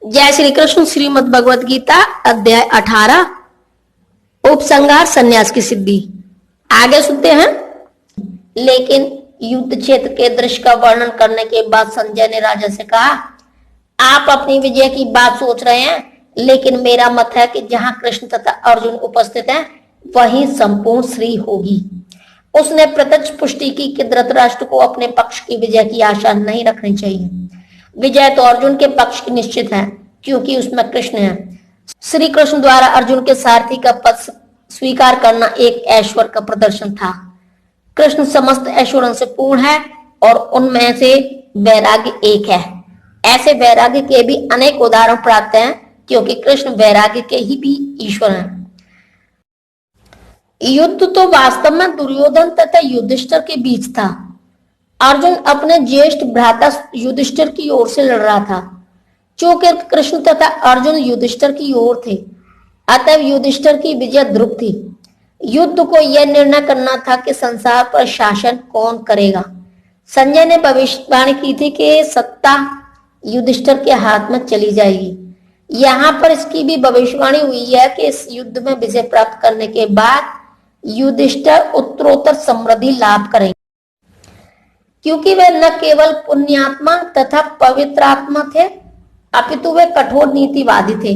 जय श्री कृष्ण। श्रीमद् भगवद गीता अध्याय 18 उपसंहार संन्यास की सिद्धि। आगे सुनते हैं। लेकिन युद्ध क्षेत्र के दृश्य का वर्णन करने के बाद संजय ने राजा से कहा, आप अपनी विजय की बात सोच रहे हैं, लेकिन मेरा मत है कि जहां कृष्ण तथा अर्जुन उपस्थित हैं वहीं संपूर्ण श्री होगी। उसने प्रत्यक्ष पुष्टि की कि धृतराष्ट्र को अपने पक्ष की विजय की आशा नहीं रखनी चाहिए। विजय तो अर्जुन के पक्ष की निश्चित है, क्योंकि उसमें कृष्ण है। श्री कृष्ण द्वारा अर्जुन के सारथी का पद स्वीकार करना एक ऐश्वर्य का प्रदर्शन था। कृष्ण समस्त ऐश्वर्यों से पूर्ण है और उनमें से वैराग्य एक है। ऐसे वैराग्य के भी अनेक उदाहरण प्राप्त हैं, क्योंकि कृष्ण वैराग्य के ही भी ईश्वर हैं। युद्ध तो वास्तव में दुर्योधन तथा युधिष्ठिर के बीच था। अर्जुन अपने ज्येष्ठ भ्राता युधिष्ठिर की ओर से लड़ रहा था, चूंकि कृष्ण तथा अर्जुन युधिष्ठिर की ओर थे, अतः युधिष्ठिर की विजय ध्रुव थी। युद्ध को यह निर्णय करना था कि संसार पर शासन कौन करेगा। संजय ने भविष्यवाणी की थी कि सत्ता युधिष्ठिर के हाथ में चली जाएगी। यहाँ पर इसकी भी भविष्यवाणी हुई है कि इस युद्ध में विजय प्राप्त करने के बाद युधिष्ठिर उत्तरोत्तर समृद्धि लाभ करेंगे, क्योंकि वे न केवल पुण्यात्मा तथा पवित्रात्मा थे, अपितु वे कठोर नीतिवादी थे।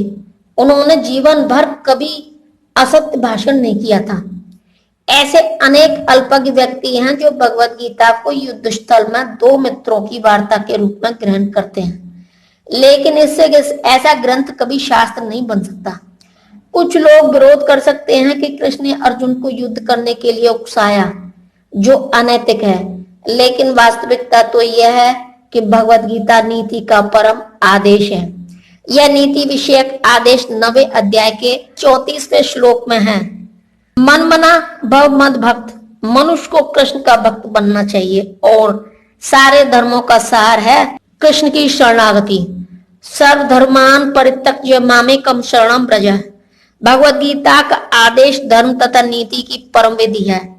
उन्होंने जीवन भर कभी असत्य भाषण नहीं किया था। ऐसे अनेक अल्पज्ञ व्यक्ति हैं जो भगवत गीता को युद्ध स्थल में दो मित्रों की वार्ता के रूप में ग्रहण करते हैं, लेकिन इससे ऐसा ग्रंथ कभी शास्त्र नहीं बन सकता। कुछ लोग विरोध कर सकते हैं कि कृष्ण ने अर्जुन को युद्ध करने के लिए उकसाया, जो अनैतिक है, लेकिन वास्तविकता तो यह है कि भगवत गीता नीति का परम आदेश है। यह नीति विषयक आदेश 9वें अध्याय के 34वें श्लोक में है। मन मना भव मद भक्त, मनुष्य को कृष्ण का भक्त बनना चाहिए और सारे धर्मों का सार है कृष्ण की शरणागति। सर्वधर्मान परित्यज्य मामेकम शरणम व्रज। भगवत गीता का आदेश धर्म तथा नीति की परम विधि है।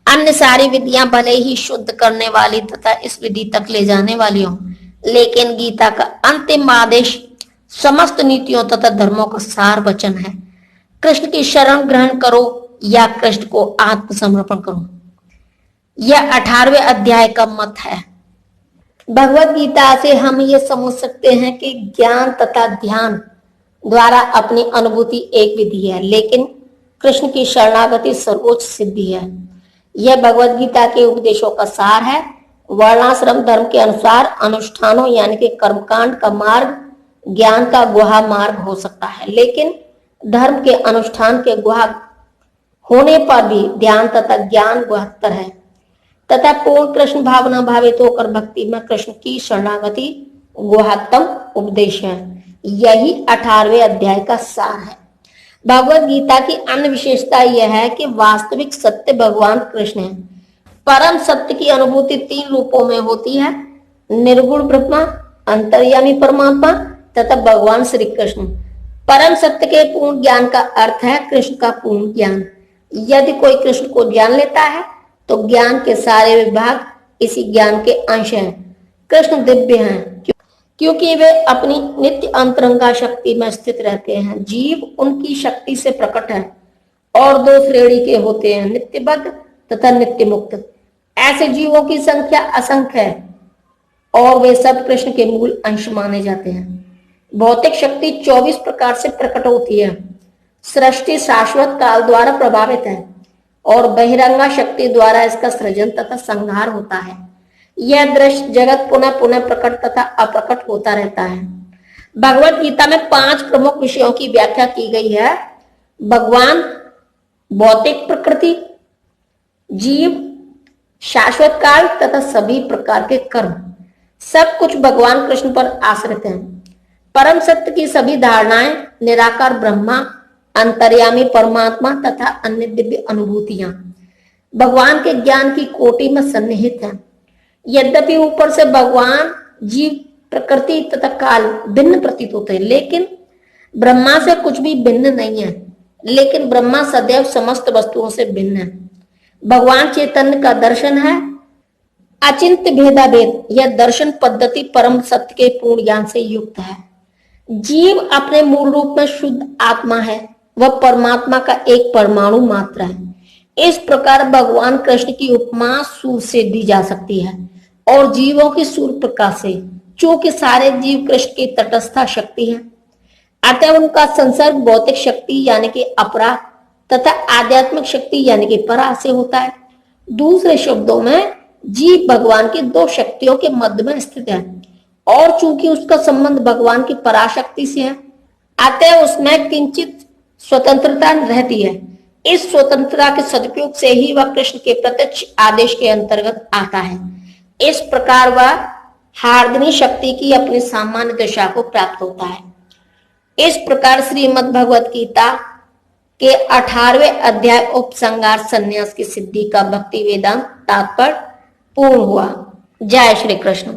अन्य सारी विधियां भले ही शुद्ध करने वाली तथा इस विधि तक ले जाने वाली हो, लेकिन गीता का अंतिम आदेश समस्त नीतियों तथा धर्मों का सार वचन है। कृष्ण की शरण ग्रहण करो या कृष्ण को आत्मसमर्पण करो। यह 18वें अध्याय का मत है। भगवत गीता से हम ये समझ सकते हैं कि ज्ञान तथा ध्यान द्वारा अपनी अनुभूति एक विधि है, लेकिन कृष्ण की शरणागति सर्वोच्च सिद्धि है। यह भगवत गीता के उपदेशों का सार है। वर्णाश्रम धर्म के अनुसार अनुष्ठानों यानी कि कर्मकांड का मार्ग ज्ञान का गुहा मार्ग हो सकता है, लेकिन धर्म के अनुष्ठान के गुहा होने पर भी ध्यान तथा ज्ञान गुहत्तर है तथा पूर्ण कृष्ण भावना भावित होकर भक्ति में कृष्ण की शरणागति गुहात्तम उपदेश है। यही 18वें अध्याय का सार है। भगवत गीता की अन्य विशेषता यह है कि वास्तविक सत्य भगवान कृष्ण है। परम सत्य की अनुभूति 3 रूपों में होती है: निर्गुण ब्रह्मा, अंतर्यामी परमात्मा तथा भगवान श्री कृष्ण। परम सत्य के पूर्ण ज्ञान का अर्थ है कृष्ण का पूर्ण ज्ञान। यदि कोई कृष्ण को जान लेता है तो ज्ञान के सारे विभाग इसी ज्ञान के अंश हैं। कृष्ण दिव्य हैं, क्योंकि वे अपनी नित्य अंतरंगा शक्ति में स्थित रहते हैं। जीव उनकी शक्ति से प्रकट है और 2 श्रेणी के होते हैं, नित्यबद्ध तथा नित्य मुक्त। ऐसे जीवों की संख्या असंख्य है और वे सब कृष्ण के मूल अंश माने जाते हैं। भौतिक शक्ति 24 प्रकार से प्रकट होती है। सृष्टि शाश्वत काल द्वारा प्रभावित है और बहिरंगा शक्ति द्वारा इसका सृजन तथा संहार होता है। यह दृश्य जगत पुनः पुनः प्रकट तथा अप्रकट होता रहता है। भगवत गीता में 5 प्रमुख विषयों की व्याख्या की गई है: भगवान, भौतिक प्रकृति, जीव, शाश्वत काल तथा सभी प्रकार के कर्म। सब कुछ भगवान कृष्ण पर आश्रित है। परम सत्य की सभी धारणाएं, निराकार ब्रह्मा, अंतर्यामी परमात्मा तथा अन्य दिव्य अनुभूतियां भगवान के ज्ञान की कोटि में सन्निहित हैं। यद्यपि ऊपर से भगवान, जीव, प्रकृति तथा काल भिन्न प्रतीत होते हैं, लेकिन ब्रह्मा से कुछ भी भिन्न नहीं है। लेकिन ब्रह्मा सदैव समस्त वस्तुओं से भिन्न है। भगवान चैतन्य का दर्शन है अचिंत्य भेदाभेद। यह दर्शन पद्धति परम सत्य के पूर्ण ज्ञान से युक्त है। जीव अपने मूल रूप में शुद्ध आत्मा है, वह परमात्मा का एक परमाणु मात्र है। इस प्रकार भगवान कृष्ण की उपमा सूर्य से दी जा सकती है और जीवों की सूर्य प्रकाश से, चूंकि सारे जीव कृष्ण की तटस्था शक्ति है, अतः उनका संसर्ग भौतिक शक्ति यानी कि अपरा तथा आध्यात्मिक शक्ति यानी कि परा से होता है। दूसरे शब्दों में जीव भगवान की दो शक्तियों के मध्य में स्थित है और चूंकि उसका संबंध भगवान की पराशक्ति से है, अतः उसमें किंचित स्वतंत्रता रहती है। इस स्वतंत्रता के सदुपयोग से ही वह कृष्ण के प्रत्यक्ष आदेश के अंतर्गत आता है। इस प्रकार वह हार्दिनी शक्ति की अपनी सामान्य दशा को प्राप्त होता है। इस प्रकार श्रीमद् भगवत गीता के 18वें अध्याय उपसंहार संन्यास की सिद्धि का भक्ति वेदांत तात्पर्य पूर्ण हुआ। जय श्री कृष्ण।